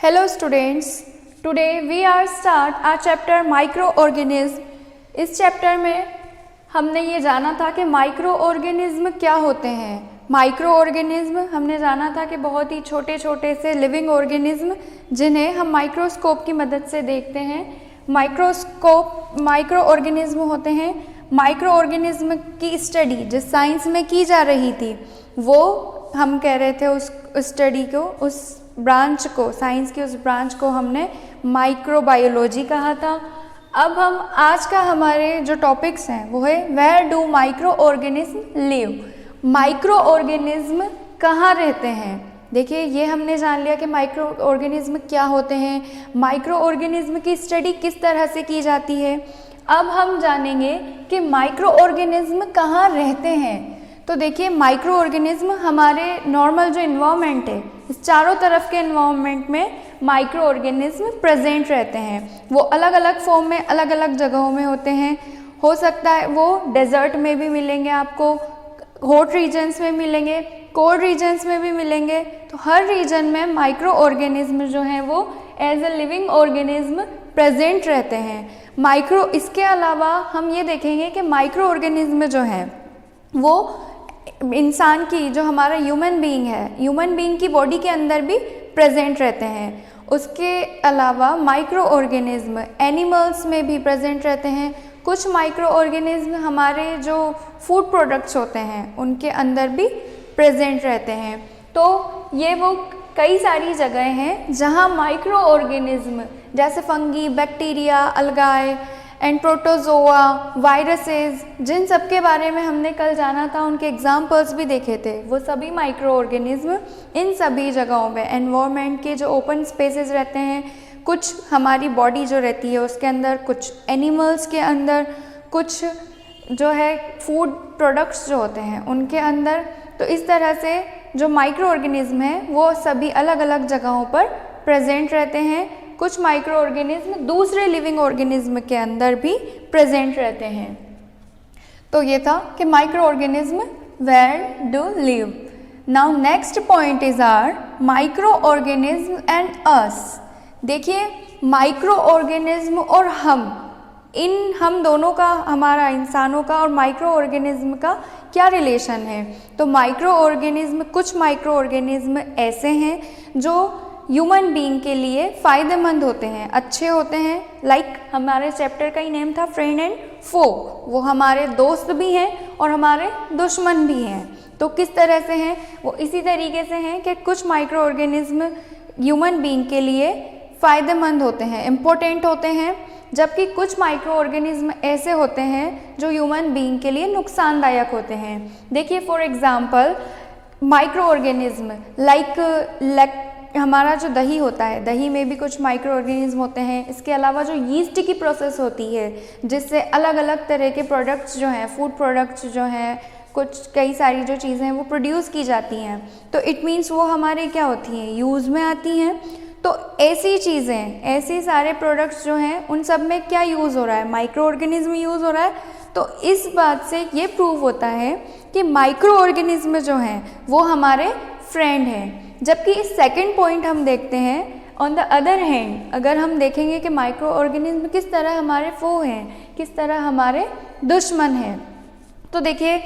Hello students, today we are start our chapter microorganism। इस chapter में हमने ये जाना था कि माइक्रोऑर्गेनिज्म क्या होते हैं। माइक्रोऑर्गेनिज्म हमने जाना था कि बहुत ही छोटे छोटे से लिविंग ऑर्गेनिज्म जिन्हें हम माइक्रोस्कोप की मदद से देखते हैं, माइक्रोऑर्गेनिज्म होते हैं। माइक्रोऑर्गेनिज्म की स्टडी जिस साइंस में की जा रही थी वो हम कह रहे थे उस स्टडी को, उस ब्रांच को, साइंस की उस ब्रांच को हमने माइक्रोबायोलॉजी कहा था। अब हम आज का हमारे जो टॉपिक्स हैं वो है where do microorganism live. Microorganism कहाँ रहते हैं। देखिए ये हमने जान लिया कि माइक्रोऑर्गेनिज्म क्या होते हैं, माइक्रोऑर्गेनिज्म की स्टडी किस तरह से की जाती है। अब हम जानेंगे कि माइक्रोऑर्गेनिज्म कहाँ रहते हैं। तो देखिए माइक्रोऑर्गेनिज्म हमारे नॉर्मल जो इन्वायरमेंट है, इस चारों तरफ के इन्वायरमेंट में माइक्रोऑर्गेनिज्म प्रेजेंट रहते हैं। वो अलग अलग फॉर्म में अलग अलग जगहों में होते हैं। हो सकता है वो डेजर्ट में भी मिलेंगे, आपको हॉट रीजन्स में मिलेंगे, कोल्ड रीजन्स में भी मिलेंगे। तो हर रीजन में माइक्रोऑर्गेनिज्म जो हैं वो as a living organism present रहते हैं। इसके अलावा हम ये देखेंगे कि माइक्रोऑर्गेनिज्म जो है वो इंसान की, जो हमारा ह्यूमन बीइंग है, ह्यूमन बीइंग की बॉडी के अंदर भी प्रेजेंट रहते हैं। उसके अलावा माइक्रोऑर्गेनिज्म एनिमल्स में भी प्रेजेंट रहते हैं। कुछ माइक्रोऑर्गेनिज्म हमारे जो फूड प्रोडक्ट्स होते हैं उनके अंदर भी प्रेजेंट रहते हैं। तो ये वो कई सारी जगह हैं जहाँ माइक्रोऑर्गेनिज्म जैसे fungi, bacteria, algae and protozoa, viruses, जिन सब के बारे में हमने कल जाना था, उनके एग्जाम्पल्स भी देखे थे, वो सभी माइक्रोऑर्गेनिज्म इन सभी जगहों पे एनवायरनमेंट के जो ओपन स्पेसेस रहते हैं, कुछ हमारी बॉडी जो रहती है उसके अंदर, कुछ एनिमल्स के अंदर, कुछ जो है फूड प्रोडक्ट्स जो होते हैं उनके अंदर। तो इस तरह से जो माइक्रोऑर्गेनिज्म है वो सभी अलग अलग जगहों पर प्रेजेंट रहते हैं। कुछ माइक्रोऑर्गेनिज्म दूसरे लिविंग ऑर्गेनिज्म के अंदर भी प्रेजेंट रहते हैं। तो ये था कि microorganism where do live. Now next point is are microorganism and us. देखिए माइक्रोऑर्गेनिज्म और हम दोनों का, हमारा इंसानों का और माइक्रोऑर्गेनिज्म का क्या रिलेशन है। तो माइक्रोऑर्गेनिज्म, कुछ माइक्रोऑर्गेनिज्म ऐसे हैं जो ह्यूमन बीइंग के लिए फ़ायदेमंद होते हैं, अच्छे होते हैं। लाइक हमारे चैप्टर का ही नेम था फ्रेंड एंड फो, वो हमारे दोस्त भी हैं और हमारे दुश्मन भी हैं। तो किस तरह से हैं वो, इसी तरीके से हैं कि कुछ माइक्रोऑर्गेनिज्म ह्यूमन बीइंग के लिए फ़ायदेमंद होते हैं, इम्पोर्टेंट होते हैं, जबकि कुछ माइक्रोऑर्गेनिज्म ऐसे होते हैं जो ह्यूमन बीइंग के लिए नुकसानदायक होते हैं। देखिए फॉर एग्जांपल माइक्रोऑर्गेनिज्म लाइक हमारा जो दही होता है, दही में भी कुछ माइक्रोऑर्गेनिज्म होते हैं। इसके अलावा जो यीस्ट की प्रोसेस होती है जिससे अलग अलग तरह के प्रोडक्ट्स जो हैं, फूड प्रोडक्ट्स जो हैं, कुछ कई सारी जो चीज़ें हैं वो प्रोड्यूस की जाती हैं। तो इट मीन्स वो हमारे क्या होती हैं, यूज़ में आती हैं। तो ऐसी चीज़ें, ऐसे सारे प्रोडक्ट्स जो हैं उन सब में क्या यूज़ हो रहा है, माइक्रोऑर्गेनिज्म यूज़ हो रहा है। तो इस बात से ये प्रूव होता है कि माइक्रोऑर्गेनिज्म जो हैं वो हमारे फ्रेंड हैं। जबकि इस सेकंड पॉइंट हम देखते हैं, ऑन द अदर हैंड अगर हम देखेंगे कि माइक्रोऑर्गेनिज्म किस तरह हमारे फो हैं, किस तरह हमारे दुश्मन हैं। तो देखिए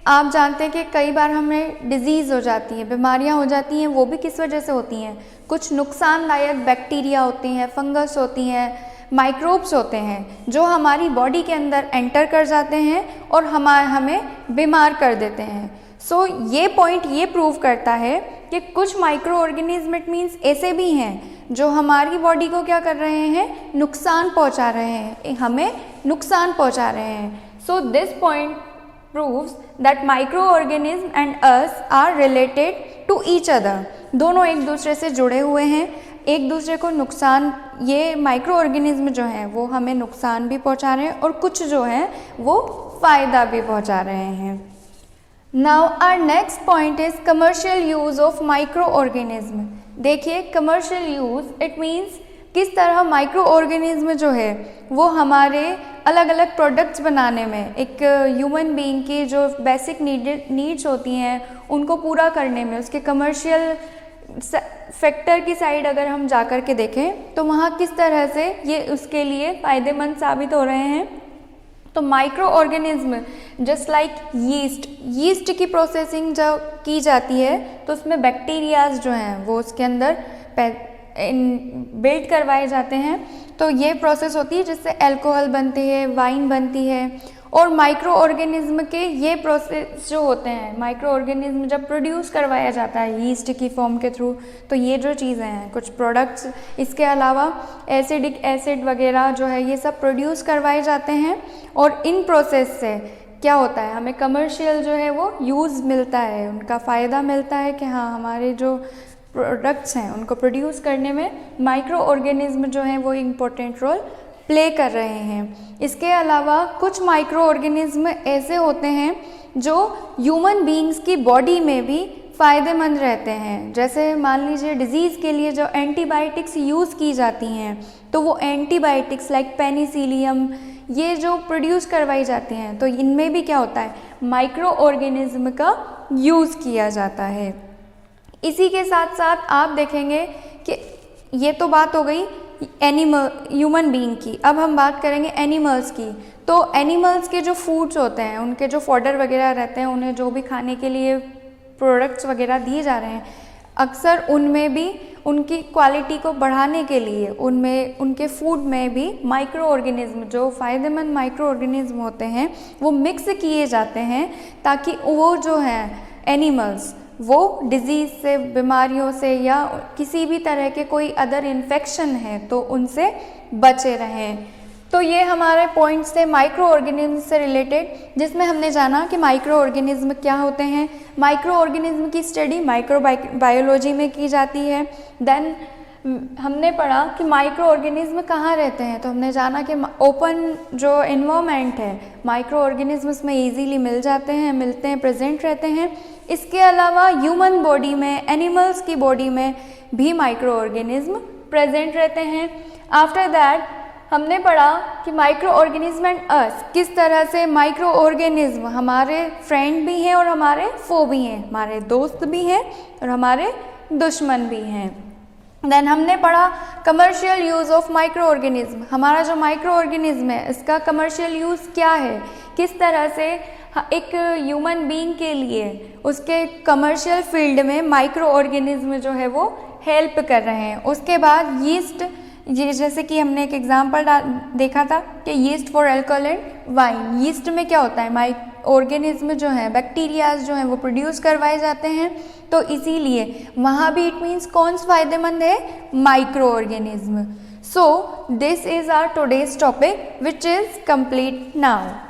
आप जानते हैं कि कई बार हमें डिजीज़ हो जाती है, बीमारियां हो जाती हैं, वो भी किस वजह से होती हैं। कुछ नुकसानदायक बैक्टीरिया होती हैं, फंगस होती हैं, माइक्रोब्स होते हैं जो हमारी बॉडी के अंदर एंटर कर जाते हैं और हमें बीमार कर देते हैं। सो ये पॉइंट ये प्रूव करता है कि कुछ माइक्रोऑर्गेनिज्म इट मीन्स ऐसे भी हैं जो हमारी बॉडी को क्या कर रहे हैं, नुकसान पहुंचा रहे हैं, हमें नुकसान पहुंचा रहे हैं। So this point proves that microorganism and us are related to each other. दोनों एक दूसरे से जुड़े हुए हैं, एक दूसरे को नुकसान, ये माइक्रोऑर्गेनिज्म जो हैं वो हमें नुकसान भी पहुंचा रहे हैं और कुछ जो हैं वो फ़ायदा भी पहुंचा रहे हैं। Now our next point is commercial use of microorganism. देखिए कमर्शियल यूज़ इट मीन्स किस तरह माइक्रोऑर्गेनिज्म जो है वो हमारे अलग अलग प्रोडक्ट्स बनाने में, एक ह्यूमन बीइंग की जो बेसिक नीड्स होती हैं उनको पूरा करने में, उसके कमर्शियल फैक्टर की साइड अगर हम जा कर के देखें तो वहाँ किस तरह से ये उसके लिए फ़ायदेमंद साबित हो रहे हैं। तो micro organism just like yeast की प्रोसेसिंग जब की जाती है तो उसमें बैक्टीरियाज जो हैं वो उसके अंदर बिल्ड करवाए जाते हैं। तो ये प्रोसेस होती है जिससे अल्कोहल बनती है, वाइन बनती है। और माइक्रो ऑर्गेनिज्म के ये प्रोसेस जो होते हैं, माइक्रो ऑर्गेनिज्म जब प्रोड्यूस करवाया जाता है यीस्ट की फॉर्म के थ्रू, तो ये जो चीज़ें हैं कुछ प्रोडक्ट्स, इसके अलावा एसिडिक एसिड वगैरह जो है ये सब प्रोड्यूस करवाए जाते हैं। और इन प्रोसेस से क्या होता है, हमें कमर्शियल जो है वो यूज़ मिलता है, उनका फ़ायदा मिलता है कि हाँ हमारे जो प्रोडक्ट्स हैं उनको प्रोड्यूस करने में माइक्रो ऑर्गेनिज्म जो हैं वो इम्पोर्टेंट रोल प्ले कर रहे हैं। इसके अलावा कुछ माइक्रो ऑर्गेनिज्म ऐसे होते हैं जो ह्यूमन बीइंग्स की बॉडी में भी फ़ायदेमंद रहते हैं। जैसे मान लीजिए डिजीज़ के लिए जो एंटीबायोटिक्स यूज़ की जाती हैं तो वो एंटीबायोटिक्स लाइक पेनिसिलियम ये जो प्रोड्यूस करवाई जाती हैं तो इनमें भी क्या होता है, माइक्रो ऑर्गेनिज्म का यूज़ किया जाता है। इसी के साथ साथ आप देखेंगे कि ये तो बात हो गई ह्यूमन बीइंग की। अब हम बात करेंगे एनिमल्स की। तो एनिमल्स के जो फूड्स होते हैं, उनके जो फॉडर वगैरह रहते हैं, उन्हें जो भी खाने के लिए प्रोडक्ट्स वगैरह दिए जा रहे हैं, अक्सर उनमें भी उनकी क्वालिटी को बढ़ाने के लिए उनमें उनके फूड में भी माइक्रो ऑर्गेनिज्म जो फ़ायदेमंद माइक्रो ऑर्गेनिज्म होते हैं वो मिक्स किए जाते हैं ताकि वो जो हैं एनिमल्स वो डिज़ीज़ से, बीमारियों से या किसी भी तरह के कोई अदर इन्फेक्शन है तो उनसे बचे रहें। तो ये हमारे पॉइंट्स थे माइक्रो ऑर्गेनिज्म से रिलेटेड, जिसमें हमने जाना कि माइक्रो ऑर्गेनिज्म क्या होते हैं। माइक्रो ऑर्गेनिज्म की स्टडी माइक्रो बायोलॉजी में की जाती है। देन हमने पढ़ा कि माइक्रो ऑर्गेनिज्म कहाँ रहते हैं, तो हमने जाना कि ओपन जो इन्वायरमेंट है माइक्रो ऑर्गेनिज्म में ईजीली मिल जाते हैं, मिलते हैं, प्रेजेंट रहते हैं। इसके अलावा ह्यूमन बॉडी में, एनिमल्स की बॉडी में भी माइक्रो ऑर्गेनिज्म प्रेजेंट रहते हैं। आफ्टर दैट हमने पढ़ा कि माइक्रो ऑर्गेनिज्म एंड अस, किस तरह से माइक्रो ऑर्गेनिज्म हमारे फ्रेंड भी हैं और हमारे फो भी हैं, हमारे दोस्त भी हैं और हमारे दुश्मन भी हैं। देन हमने पढ़ा commercial use of micro organism. हमारा जो माइक्रो ऑर्गेनिज्म है इसका कमर्शियल यूज़ क्या है, किस तरह से एक ह्यूमन बीइंग के लिए उसके कमर्शियल फील्ड में माइक्रो ऑर्गेनिज्म जो है वो हेल्प कर रहे हैं। उसके बाद यीस्ट, ये जैसे कि हमने एक एग्जांपल देखा था कि yeast for alcohol and wine. Yeast में क्या होता है, ऑर्गेनिज्म जो है, बैक्टीरियाज जो हैं वो प्रोड्यूस करवाए जाते हैं, तो इसीलिए वहाँ भी इट मीन्स कौन सा फायदेमंद है, microorganism. So this is our today's topic which is complete now.